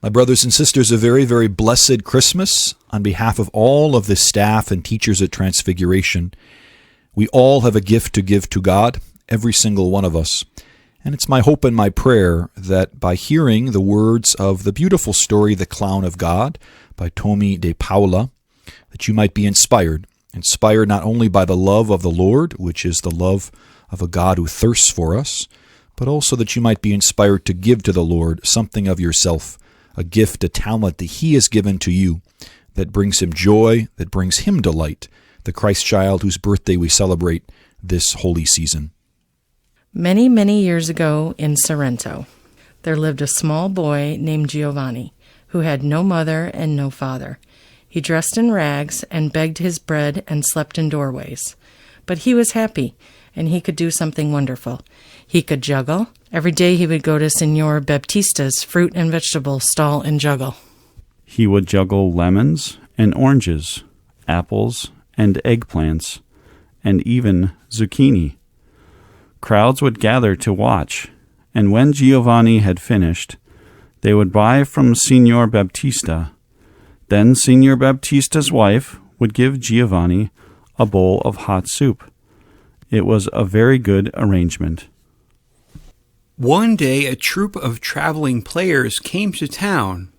My brothers and sisters, a very, very blessed Christmas on behalf of all of the staff and teachers at Transfiguration. We all have a gift to give to God, every single one of us. And it's my hope and my prayer that by hearing the words of the beautiful story, The Clown of God, by Tomie DePaula, that you might be inspired not only by the love of the Lord, which is the love of a God who thirsts for us, but also that you might be inspired to give to the Lord something of yourself, a gift, a talent that He has given to you that brings Him joy, that brings Him delight, the Christ child whose birthday we celebrate this holy season. Many, many years ago in Sorrento, there lived a small boy named Giovanni, who had no mother and no father. He dressed in rags and begged his bread and slept in doorways. But he was happy, and he could do something wonderful. He could juggle. Every day he would go to Signor Baptista's fruit and vegetable stall and juggle. He would juggle lemons and oranges, apples and eggplants, and even zucchini. Crowds would gather to watch, and when Giovanni had finished, they would buy from Signor Baptista. Then Signor Baptista's wife would give Giovanni a bowl of hot soup. It was a very good arrangement. One day a troupe of traveling players came to town,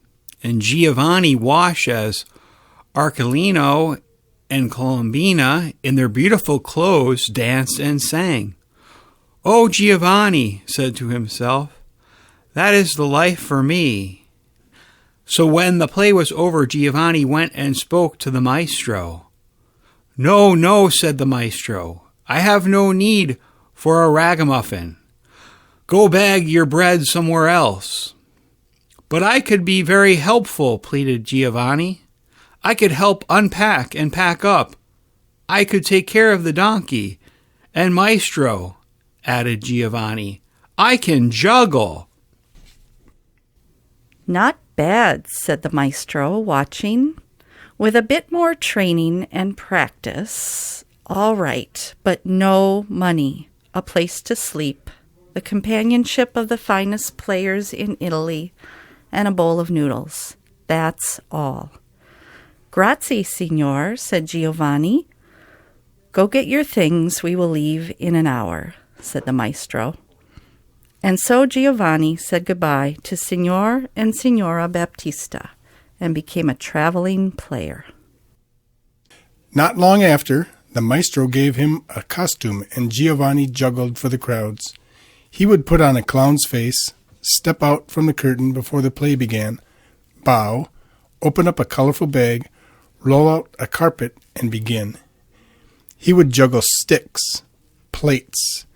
and Giovanni watched as Arcolino and Colombina, in their beautiful clothes, danced and sang. "Oh, Giovanni," said to himself, "that is the life for me." So when the play was over, Giovanni went and spoke to the maestro. "No, no," said the maestro, "I have no need for a ragamuffin. Go bag your bread somewhere else." "But I could be very helpful," pleaded Giovanni. "I could help unpack and pack up. I could take care of the donkey. And maestro," added Giovanni, "I can juggle." "Not bad," said the maestro, watching. "With a bit more training and practice. All right, but no money, a place to sleep, the companionship of the finest players in Italy, and a bowl of noodles. That's all." "Grazie, signor," said Giovanni. "Go get your things. We will leave in an hour," said the maestro. And so Giovanni said goodbye to Signor and Signora Baptista and became a traveling player. Not long after, the maestro gave him a costume, and Giovanni juggled for the crowds. He would put on a clown's face, step out from the curtain before the play began, bow, open up a colorful bag, roll out a carpet, and begin. He would juggle sticks, plates.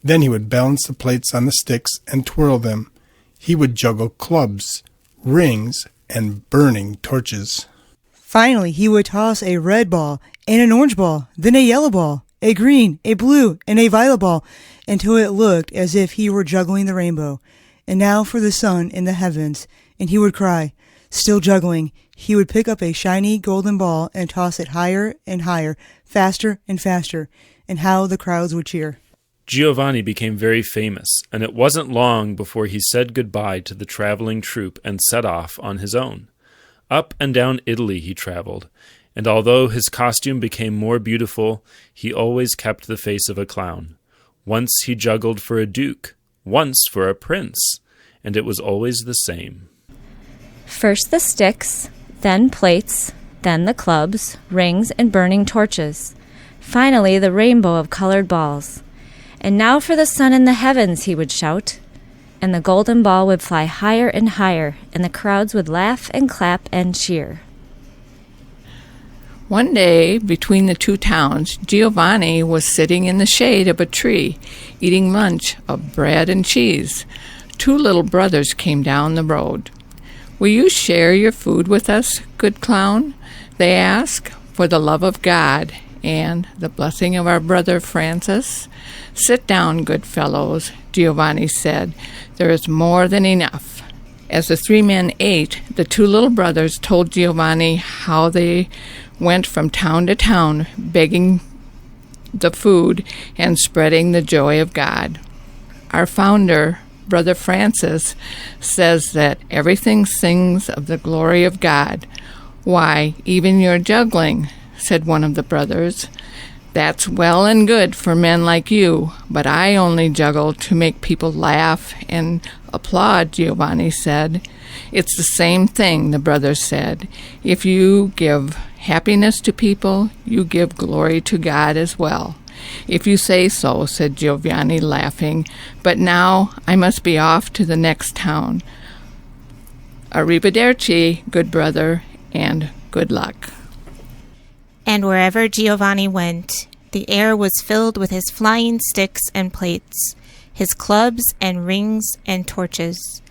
Then he would balance the plates on the sticks and twirl them. He would juggle clubs, rings, and burning torches. Finally, he would toss a red ball and an orange ball, then a yellow ball, a green, a blue, and a violet ball, until it looked as if he were juggling the rainbow. And now for the sun in the heavens, and he would cry, still juggling. He would pick up a shiny golden ball and toss it higher and higher, faster and faster, and how the crowds would cheer. Giovanni became very famous, and it wasn't long before he said goodbye to the traveling troupe and set off on his own. Up and down Italy he traveled, and although his costume became more beautiful, he always kept the face of a clown. Once he juggled for a duke, once for a prince, and it was always the same. First the sticks, then plates, then the clubs, rings, and burning torches. Finally the rainbow of colored balls. "And now for the sun in the heavens," he would shout. And the golden ball would fly higher and higher, and the crowds would laugh and clap and cheer. One day, between the two towns, Giovanni was sitting in the shade of a tree, eating lunch of bread and cheese. Two little brothers came down the road. "Will you share your food with us, good clown?" they asked. "For the love of God and the blessing of our brother Francis." "Sit down, good fellows," Giovanni said. "There is more than enough." As the three men ate, the two little brothers told Giovanni how they went from town to town begging the food and spreading the joy of God. Our founder, Brother Francis says that everything sings of the glory of God. Why, even your juggling, said one of the brothers. That's well and good for men like you, but I only juggle to make people laugh and applaud, Giovanni said. It's the same thing, the brothers said. If you give happiness to people, you give glory to God as well. If you say so, said Giovanni, laughing, but now I must be off to the next town. Arrivederci, good brother, and good luck. And wherever Giovanni went, the air was filled with his flying sticks and plates, his clubs and rings and torches,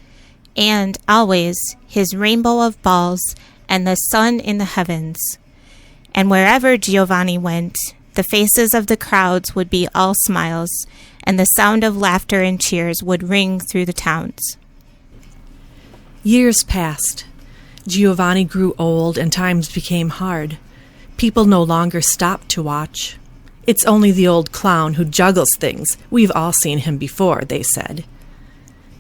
and always his rainbow of balls and the sun in the heavens. And wherever Giovanni went, the faces of the crowds would be all smiles, and the sound of laughter and cheers would ring through the towns. Years passed. Giovanni grew old and times became hard. People no longer stopped to watch. It's only the old clown who juggles things. We've all seen him before, they said.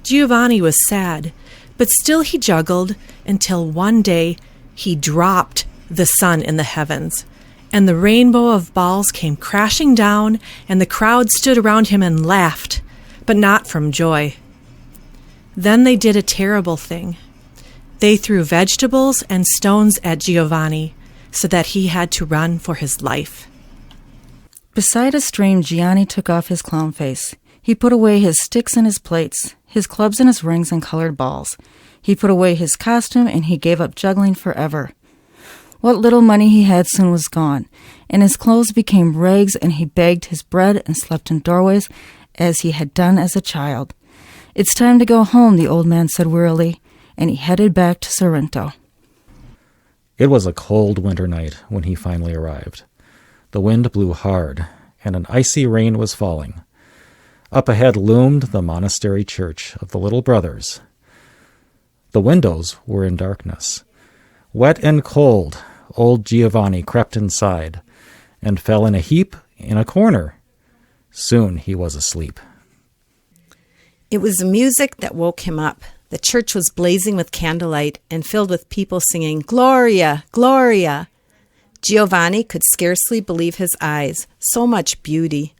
Giovanni was sad, but still he juggled until one day he dropped the sun in the heavens, and the rainbow of balls came crashing down, and the crowd stood around him and laughed, but not from joy. Then they did a terrible thing. They threw vegetables and stones at Giovanni, so that he had to run for his life. Beside a stream, Giovanni took off his clown face. He put away his sticks and his plates, his clubs and his rings and colored balls. He put away his costume, and he gave up juggling forever. What little money he had soon was gone, and his clothes became rags, and he begged his bread and slept in doorways as he had done as a child. It's time to go home, the old man said wearily, and he headed back to Sorrento. It was a cold winter night when he finally arrived. The wind blew hard, and an icy rain was falling. Up ahead loomed the monastery church of the Little Brothers. The windows were in darkness. Wet and cold, old Giovanni crept inside and fell in a heap in a corner. Soon he was asleep. It was the music that woke him up. The church was blazing with candlelight and filled with people singing, "Gloria, Gloria." Giovanni could scarcely believe his eyes. So much beauty.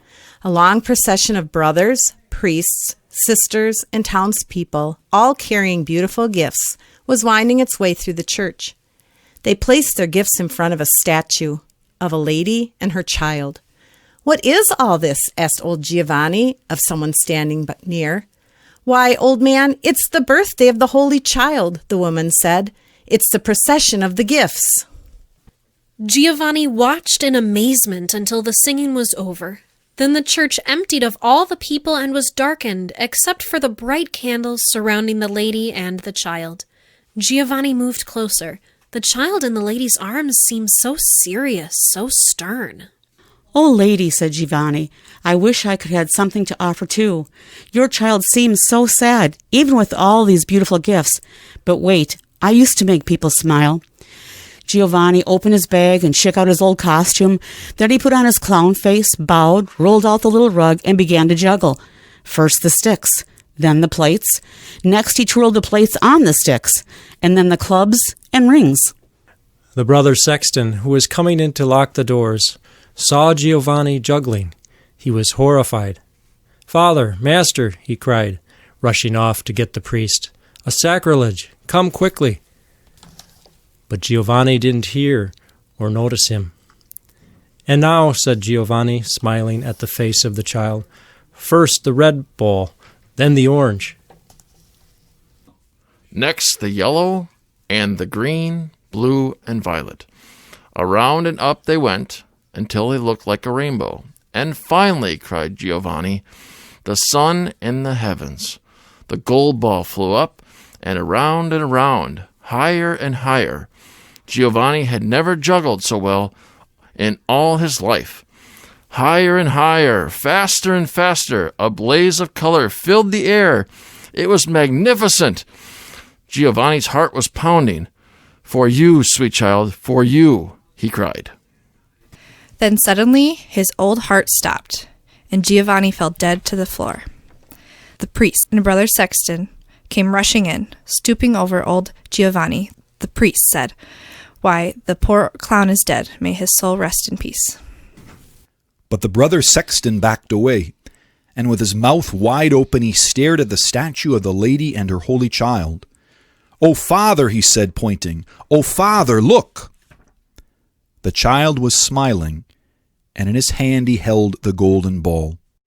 A long procession of brothers, priests, sisters, and townspeople, all carrying beautiful gifts, was winding its way through the church. They placed their gifts in front of a statue of a lady and her child. "What is all this?" asked old Giovanni of someone standing near. "Why, old man, it's the birthday of the Holy Child," the woman said. "It's the procession of the gifts." Giovanni watched in amazement until the singing was over. Then the church emptied of all the people and was darkened, except for the bright candles surrounding the lady and the child. Giovanni moved closer. The child in the lady's arms seemed so serious, so stern. "Oh, lady," said Giovanni, "I wish I could have something to offer too. Your child seems so sad, even with all these beautiful gifts. But wait, I used to make people smile." Giovanni opened his bag and shook out his old costume. Then he put on his clown face, bowed, rolled out the little rug, and began to juggle. First the sticks, then the plates. Next he twirled the plates on the sticks, and then the clubs and rings. The brother sexton, who was coming in to lock the doors, saw Giovanni juggling. He was horrified. "Father, master," he cried, rushing off to get the priest. "A sacrilege! Come quickly!" But Giovanni didn't hear or notice him. "And now," said Giovanni, smiling at the face of the child, "first the red ball, then the orange." Next the yellow, and the green, blue, and violet. Around and up they went, until they looked like a rainbow. And finally, cried Giovanni, the sun in the heavens. The gold ball flew up, and around, higher and higher. Giovanni had never juggled so well in all his life. Higher and higher, faster and faster, a blaze of color filled the air. It was magnificent. Giovanni's heart was pounding. "For you, sweet child, for you," he cried. Then suddenly his old heart stopped, and Giovanni fell dead to the floor. the priest, and Brother Sexton came rushing in. Stooping over old Giovanni, the priest said, "Why, the poor clown is dead. May his soul rest in peace." But the brother sexton backed away, and with his mouth wide open he stared at the statue of the lady and her holy child. "O Father," he said, pointing, "O Father, look!" The child was smiling, and in his hand he held the golden ball.